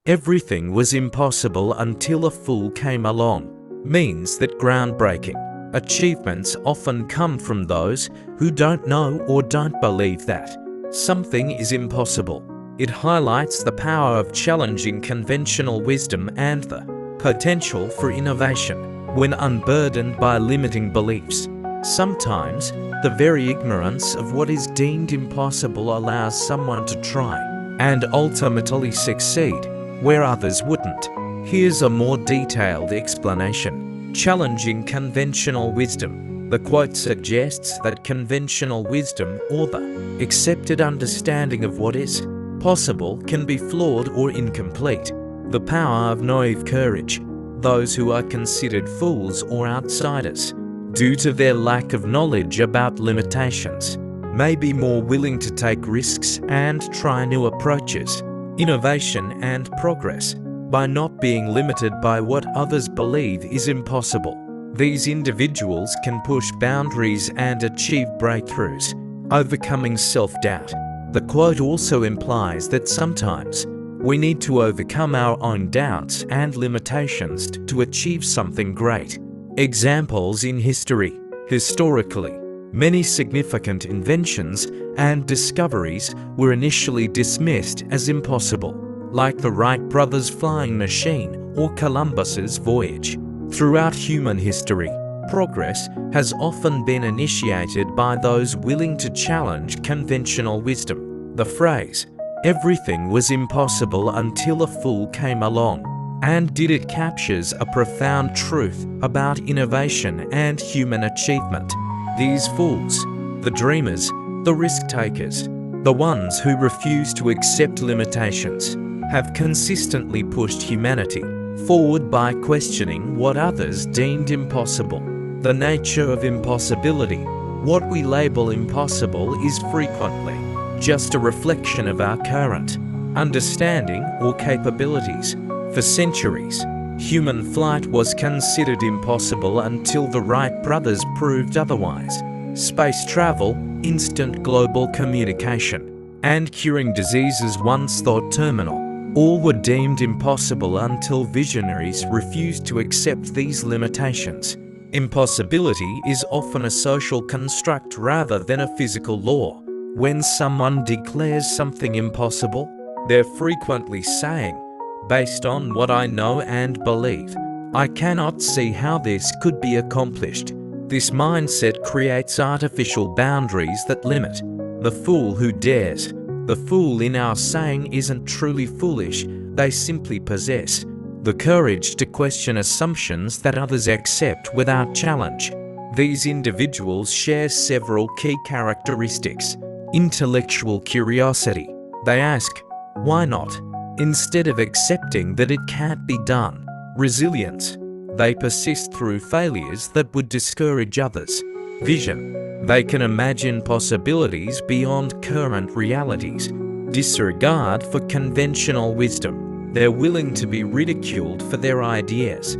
"Everything was impossible until a fool came along" means that groundbreaking achievements often come from those who don't know or don't believe that something is impossible. It highlights the power of challenging conventional wisdom and the potential for innovation when unburdened by limiting beliefs. Sometimes, the very ignorance of what is deemed impossible allows someone to try and ultimately succeed where others wouldn't. Here's a more detailed explanation. Challenging conventional wisdom. The quote suggests that conventional wisdom, or the accepted understanding of what is possible, can be flawed or incomplete. The power of naive courage. Those who are considered fools or outsiders, due to their lack of knowledge about limitations, may be more willing to take risks and try new approaches. Innovation and progress. By not being limited by what others believe is impossible, these individuals can push boundaries and achieve breakthroughs, overcoming self-doubt. The quote also implies that sometimes we need to overcome our own doubts and limitations to achieve something great. Examples in history. Historically, many significant inventions and discoveries were initially dismissed as impossible, like the Wright brothers' flying machine or Columbus's voyage. Throughout human history, progress has often been initiated by those willing to challenge conventional wisdom. The phrase, "Everything was impossible until a fool came along," and it captures a profound truth about innovation and human achievement. These fools, the dreamers, the risk-takers, the ones who refuse to accept limitations, have consistently pushed humanity forward by questioning what others deemed impossible. The nature of impossibility. What we label impossible is frequently just a reflection of our current understanding or capabilities. For centuries, human flight was considered impossible until the Wright brothers proved otherwise. Space travel, instant global communication, and curing diseases once thought terminal, all were deemed impossible until visionaries refused to accept these limitations. Impossibility is often a social construct rather than a physical law. When someone declares something impossible, they're frequently saying, "Based on what I know and believe, I cannot see how this could be accomplished." This mindset creates artificial boundaries that limit the fool who dares. The fool in our saying isn't truly foolish, they simply possess the courage to question assumptions that others accept without challenge. These individuals share several key characteristics. Intellectual curiosity. They ask, "Why not?" instead of accepting that it can't be done. Resilience. They persist through failures that would discourage others. Vision. They can imagine possibilities beyond current realities. Disregard for conventional wisdom. They're willing to be ridiculed for their ideas.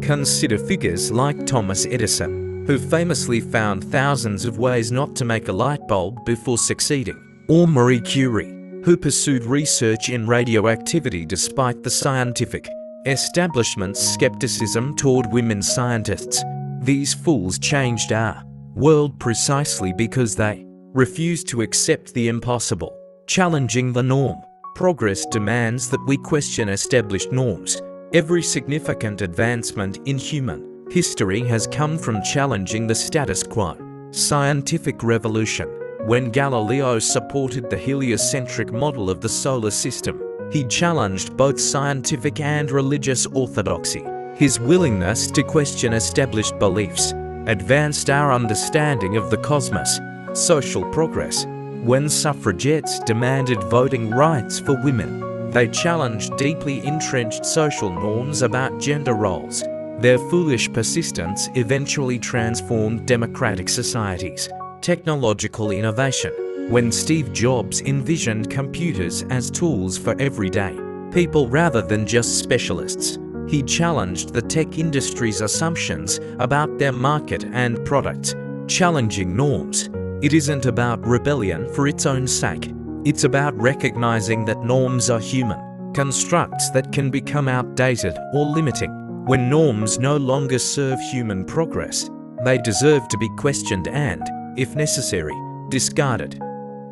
Consider figures like Thomas Edison, who famously found thousands of ways not to make a light bulb before succeeding, or Marie Curie, who pursued research in radioactivity despite the scientific establishment's skepticism toward women scientists. These fools changed our world precisely because they refused to accept the impossible. Challenging the norm. Progress demands that we question established norms. Every significant advancement in human history has come from challenging the status quo. Scientific revolution. When Galileo supported the heliocentric model of the solar system, he challenged both scientific and religious orthodoxy. His willingness to question established beliefs advanced our understanding of the cosmos. Social progress. When suffragettes demanded voting rights for women, they challenged deeply entrenched social norms about gender roles. Their foolish persistence eventually transformed democratic societies. Technological innovation. When Steve Jobs envisioned computers as tools for everyday people rather than just specialists, he challenged the tech industry's assumptions about their market and products. Challenging norms. It isn't about rebellion for its own sake. It's about recognizing that norms are human, constructs that can become outdated or limiting. When norms no longer serve human progress, they deserve to be questioned and, if necessary, discarded.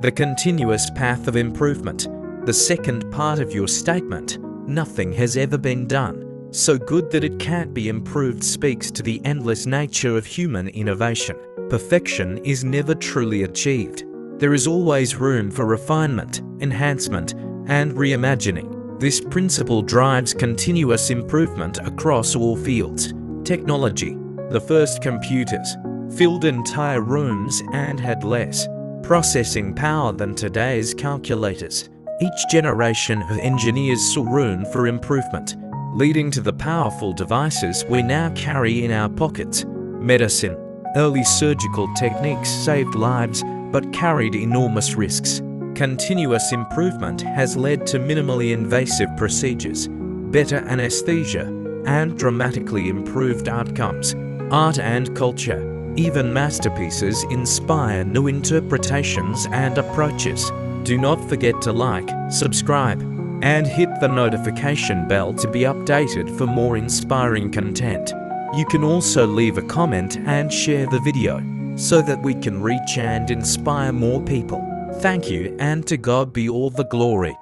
The continuous path of improvement. The second part of your statement, nothing has ever been done so good that it can't be improved, speaks to the endless nature of human innovation. Perfection is never truly achieved. There is always room for refinement, enhancement, and reimagining. This principle drives continuous improvement across all fields. Technology. The first computers filled entire rooms and had less processing power than today's calculators. Each generation of engineers saw room for improvement, leading to the powerful devices we now carry in our pockets. Medicine. Early surgical techniques saved lives but carried enormous risks. Continuous improvement has led to minimally invasive procedures, better anesthesia, and dramatically improved outcomes. Art and culture. Even masterpieces inspire new interpretations and approaches. Do not forget to like, subscribe, and hit the notification bell to be updated for more inspiring content. You can also leave a comment and share the video so that we can reach and inspire more people. Thank you, and to God be all the glory.